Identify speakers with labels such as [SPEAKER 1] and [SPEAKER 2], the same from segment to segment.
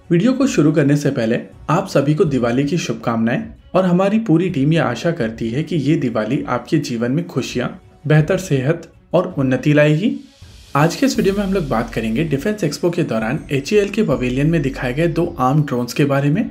[SPEAKER 1] Video को शुरू करने से पहले आप सभी को दिवाली की शुभकामनाएं और हमारी पूरी टीम ये आशा करती है कि ये दिवाली आपके जीवन में खुशियां, बेहतर सेहत और उन्नति लाएगी। आज के इस वीडियो में हम लोग बात करेंगे डिफेंस एक्सपो के दौरान HAL के पवेलियन में दिखाए गए 2 आर्म ड्रोन्स के बारे में।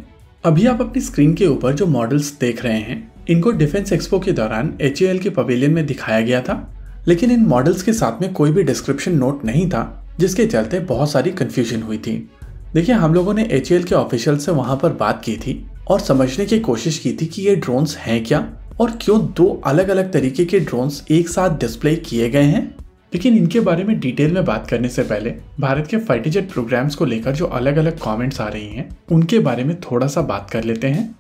[SPEAKER 1] अभी आप अपनी स्क्रीन के ऊपर जो मॉडल्स देख रहे हैं, इनको डिफेंस एक्सपो के दौरान HAL के पवेलियन में दिखाया गया था, लेकिन इन मॉडल्स के साथ में कोई भी डिस्क्रिप्शन नोट नहीं था, जिसके चलते बहुत सारी कंफ्यूजन हुई थी। देखिए, हम लोगों ने HAL के ऑफिशियल से वहां पर बात की थी और समझने की कोशिश की थी कि ये ड्रोन्स हैं क्या और क्यों 2 अलग अलग तरीके के ड्रोन्स एक साथ डिस्प्ले किए गए हैं। लेकिन इनके बारे में डिटेल में बात करने से पहले भारत के फाइटर जेट प्रोग्राम्स को लेकर जो अलग अलग कमेंट्स आ रही हैं, उनके बारे में थोड़ा सा बात कर लेते हैं।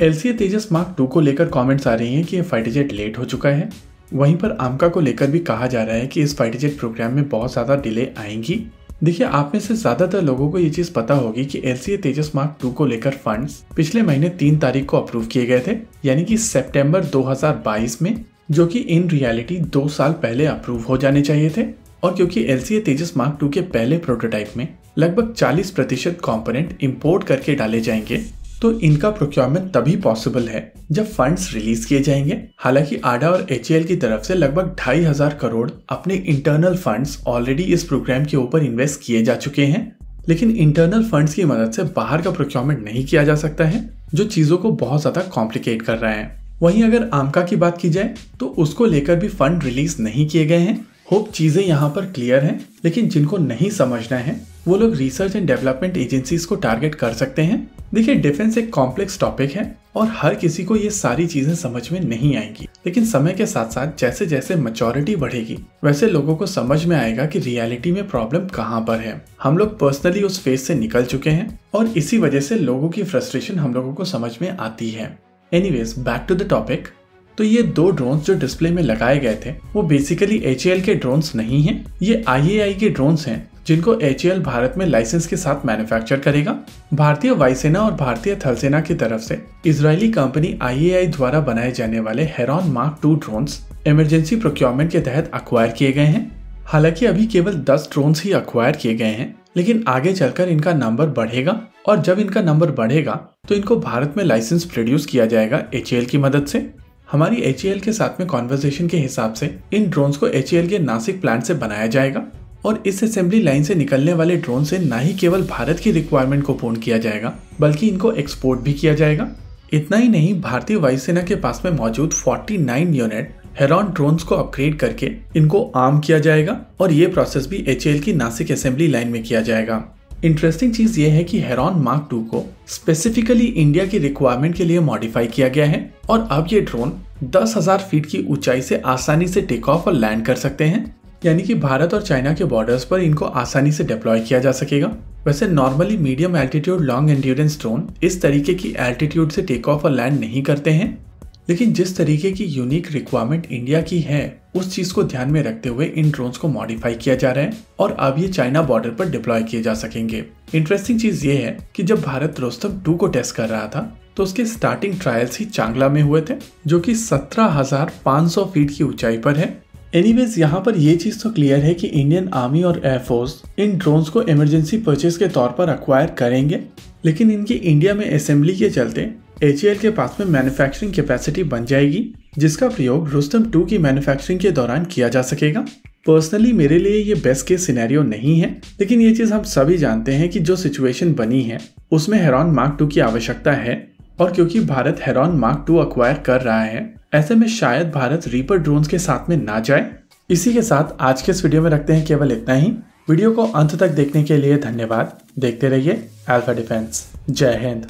[SPEAKER 1] LCA तेजस मार्क 2 को लेकर कमेंट्स आ रही हैं कि ये फाइटर जेट लेट हो चुका है। वहीं पर आमका को लेकर भी कहा जा रहा है कि इस फाइटर जेट प्रोग्राम में बहुत ज़्यादा डिले आएंगी। देखिए, आप में से ज़्यादातर लोगों को ये चीज़ पता होगी कि LCA तेजस मार्क 2 को लेकर फंड्स पिछले महीने 3 तारीख को अप्रूव किए गए थे, यानी कि सितंबर 2022 में, जो कि इन रियलिटी 2 साल पहले अप्रूव हो जाने चाहिए थे। और क्योंकि LCA तेजस मार्क 2 के पहले प्रोटोटाइप में लगभग 40% कंपोनेंट इंपोर्ट करके डाले जाएंगे, तो इनका प्रोक्योरमेंट तभी पॉसिबल है जब फंड्स रिलीज किए जाएंगे। हालांकि आडा और HAL की तरफ से लगभग 2,500 करोड़ अपने इंटरनल फंड्स ऑलरेडी इस प्रोग्राम के ऊपर इन्वेस्ट किए जा चुके हैं, लेकिन इंटरनल फंड्स की मदद से बाहर का प्रोक्योरमेंट नहीं किया जा सकता है, जो चीजों को बहुत ज्यादा कॉम्प्लिकेट कर रहा है। वहीं अगर आमका की बात की जाए तो उसको लेकर भी फंड रिलीज नहीं किए गए हैं। होप चीजें यहाँ पर क्लियर हैं, लेकिन जिनको नहीं समझना है वो लोग रिसर्च एंड डेवलपमेंट एजेंसीज को टारगेट कर सकते हैं। देखिए, डिफेंस एक कॉम्प्लेक्स टॉपिक है और हर किसी को ये सारी चीजें समझ में नहीं आएंगी, लेकिन समय के साथ साथ जैसे जैसे मैच्योरिटी बढ़ेगी, वैसे लोगों को समझ में आएगा कि रियलिटी में प्रॉब्लम कहाँ पर है। हम लोग पर्सनली उस फेज से निकल चुके हैं और इसी वजह से लोगों की फ्रस्ट्रेशन हम लोगों को समझ में आती है। Anyways, back to the topic. तो ये 2 ड्रोन्स जो डिस्प्ले में लगाए गए थे वो बेसिकली HAL के ड्रोन्स नहीं हैं, ये IAI के ड्रोन्स हैं, जिनको HAL भारत में लाइसेंस के साथ मैन्युफैक्चर करेगा। भारतीय वायुसेना और भारतीय थल सेना की तरफ से इजरायली कंपनी IAI द्वारा बनाए जाने वाले heron mark 2 drones emergency procurement के तहत अक्वायर किए गए हैं। हालांकि अभी केवल 10 ड्रोन्स ही अक्वायर किए गए हैं, लेकिन आगे चलकर इनका नंबर बढ़ेगा और जब इनका नंबर बढ़ेगा तो इनको भारत में लाइसेंस प्रोड्यूस किया जाएगा HAL की मदद से। हमारी HAL के साथ में कॉन्वर्सेशन के हिसाब से इन ड्रोन्स को HAL के नासिक प्लांट से बनाया जाएगा और इस असेंबली लाइन से निकलने वाले ड्रोन से न ही केवल भारत की रिक्वायरमेंट को पूर्ण किया जाएगा, बल्कि इनको एक्सपोर्ट भी किया जाएगा। इतना ही नहीं, भारतीय वायुसेना के पास में मौजूद 49 यूनिट हेरॉन ड्रोन्स को अपग्रेड करके इनको आर्म किया जाएगा और ये प्रोसेस भी HAL की नासिक असेंबली लाइन में किया जाएगा। इंटरेस्टिंग चीज ये है कि हेरॉन मार्क 2 को स्पेसिफिकली इंडिया की रिक्वायरमेंट के लिए मॉडिफाई किया गया है और अब ये ड्रोन 10,000 फीट की ऊंचाई से आसानी से टेक ऑफ और लैंड कर सकते हैं, यानी कि भारत और चाइना के बॉर्डर्स पर इनको आसानी से डिप्लॉय किया जा सकेगा। वैसे normally medium altitude long endurance drone इस तरीके की एल्टीट्यूड से टेक ऑफ और लैंड नहीं करते हैं, लेकिन जिस तरीके की यूनिक रिक्वायरमेंट इंडिया की है उस चीज को ध्यान में रखते हुए इन ड्रोन्स को मॉडिफाई किया जा रहा है और अब ये चाइना बॉर्डर पर डिप्लॉय किए जा सकेंगे। इंटरेस्टिंग चीज ये है कि जब भारत रुस्तम 2 को टेस्ट कर रहा था तो उसके स्टार्टिंग ट्रायल्स ही चांगला में हुए थे, जो कि 17,500 फीट की ऊंचाई पर है। एनीवेज, यहाँ पर ये चीज तो क्लियर है कि इंडियन आर्मी और एयरफोर्स इन ड्रोन्स को इमरजेंसी परचेज के तौर पर अक्वायर करेंगे, लेकिन इनकी इंडिया में असेंबली के चलते HAL के पास में मैन्युफैक्चरिंग कैपेसिटी बन जाएगी, जिसका प्रयोग रुस्तम 2 की मैन्युफैक्चरिंग के दौरान किया जा सकेगा। पर्सनली मेरे लिए ये बेस्ट केस सिनेरियो नहीं है, लेकिन ये चीज हम सभी जानते हैं कि जो सिचुएशन बनी है उसमें हेरॉन मार्क 2 की आवश्यकता है और क्योंकि भारत हेरॉन मार्क 2 अक्वायर कर रहा है, ऐसे में शायद भारत रीपर ड्रोन्स के साथ में ना जाए। इसी के साथ आज के इस वीडियो में रखते हैं केवल इतना ही। वीडियो को अंत तक देखने के लिए धन्यवाद। देखते रहिए अल्फा डिफेंस। जय हिंद।